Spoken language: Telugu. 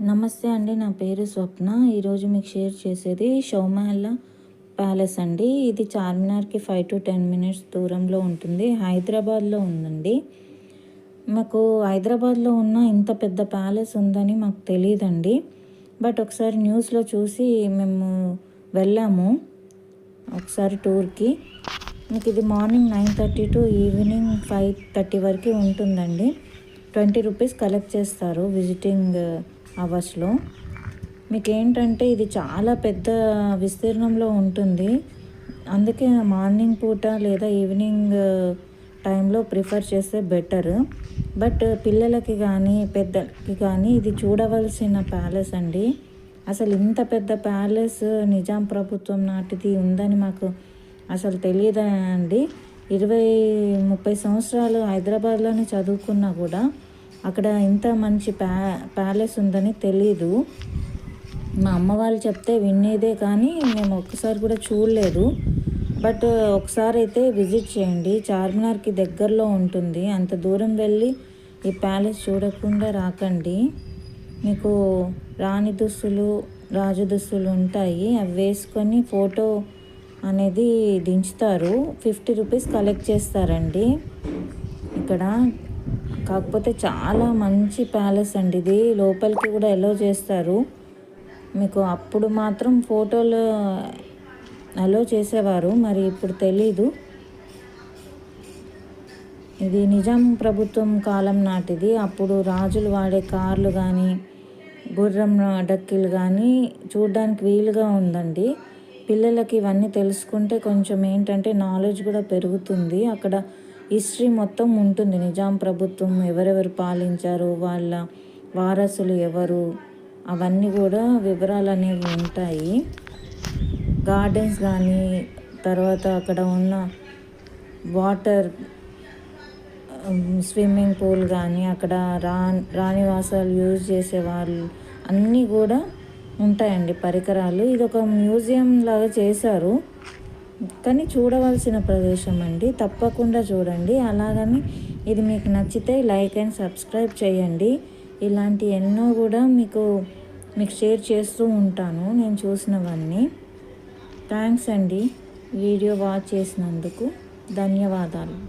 నమస్తే అండి. నా పేరు స్వప్న. ఈరోజు మీకు షేర్ చేసేది షోమహల్లా ప్యాలెస్ అండి. ఇది చార్మినార్కి 5 to 10 మినిట్స్ దూరంలో ఉంటుంది. హైదరాబాద్లో ఉందండి. మాకు హైదరాబాద్లో ఉన్న ఇంత పెద్ద ప్యాలెస్ ఉందని మాకు తెలియదండి. బట్ ఒకసారి న్యూస్లో చూసి మేము వెళ్ళాము ఒకసారి టూర్కి. మీకు ఇది మార్నింగ్ 9:30 to ఈవినింగ్ 5:30 వరకు ఉంటుందండి. 20 రూపీస్ కలెక్ట్ చేస్తారు విజిటింగ్ అవర్స్లో. మీకు ఏంటంటే ఇది చాలా పెద్ద విస్తీర్ణంలో ఉంటుంది. అందుకే మార్నింగ్ పూట లేదా ఈవినింగ్ టైంలో ప్రిఫర్ చేస్తే బెటర్. బట్ పిల్లలకి కానీ పెద్దలకి కానీ ఇది చూడవలసిన ప్యాలెస్ అండి. అసలు ఇంత పెద్ద ప్యాలెస్ నిజాం ప్రభుత్వం నాటిది ఉందని మాకు అసలు తెలియదండి. 20-30 సంవత్సరాలు హైదరాబాద్లోనే చదువుకున్నా కూడా అక్కడ ఇంత మంచి ప్యాలెస్ ఉందని తెలీదు. మా అమ్మ వాళ్ళు చెప్తే వినేదే కానీ మేము ఒక్కసారి కూడా చూడలేదు. బట్ ఒకసారి అయితే విజిట్ చేయండి. చార్మినార్కి దగ్గరలో ఉంటుంది. అంత దూరం వెళ్ళి ఈ ప్యాలెస్ చూడకుండా రాకండి. మీకు రాణి దుస్తులు, రాజు దుస్తులు ఉంటాయి. అవి వేసుకొని ఫోటో అనేది దించుతారు. 50 రూపీస్ కలెక్ట్ చేస్తారండి ఇక్కడ. కాకపోతే చాలా మంచి ప్యాలెస్ అండి ఇది. లోపలికి కూడా అలో చేస్తారు. మీకు అప్పుడు మాత్రం ఫోటోలు అలో చేసేవారు, మరి ఇప్పుడు తెలీదు. ఇది నిజాం ప్రభుత్వం కాలం నాటిది. అప్పుడు రాజులు వాడే కార్లు కానీ గుర్రం డక్కిలు కానీ చూడడానికి వీలుగా ఉందండి. పిల్లలకి ఇవన్నీ తెలుసుకుంటే కొంచెం ఏంటంటే నాలెడ్జ్ కూడా పెరుగుతుంది. అక్కడ హిస్టరీ మొత్తం ఉంటుంది. నిజాం ప్రభుత్వం ఎవరెవరు పాలించారు, వాళ్ళ వారసులు ఎవరు, అవన్నీ కూడా వివరాలు అనేవి ఉంటాయి. గార్డెన్స్ కానీ, తర్వాత అక్కడ ఉన్న వాటర్ స్విమ్మింగ్ పూల్ కానీ, అక్కడ రాణివాసాలు యూజ్ చేసేవాళ్ళు అన్నీ కూడా ఉంటాయండి పరికరాలు. ఇది ఒక మ్యూజియం లాగా చేశారు, కానీ చూడవలసిన ప్రదేశం అండి. తప్పకుండా చూడండి. అలాగని ఇది మీకు నచ్చితే లైక్ అండ్ సబ్స్క్రైబ్ చేయండి. ఇలాంటి ఎన్నో కూడా మీకు షేర్ చేస్తూ ఉంటాను నేను చూసినవన్నీ. థ్యాంక్స్ అండి వీడియో వాచ్ చేసినందుకు. ధన్యవాదాలు.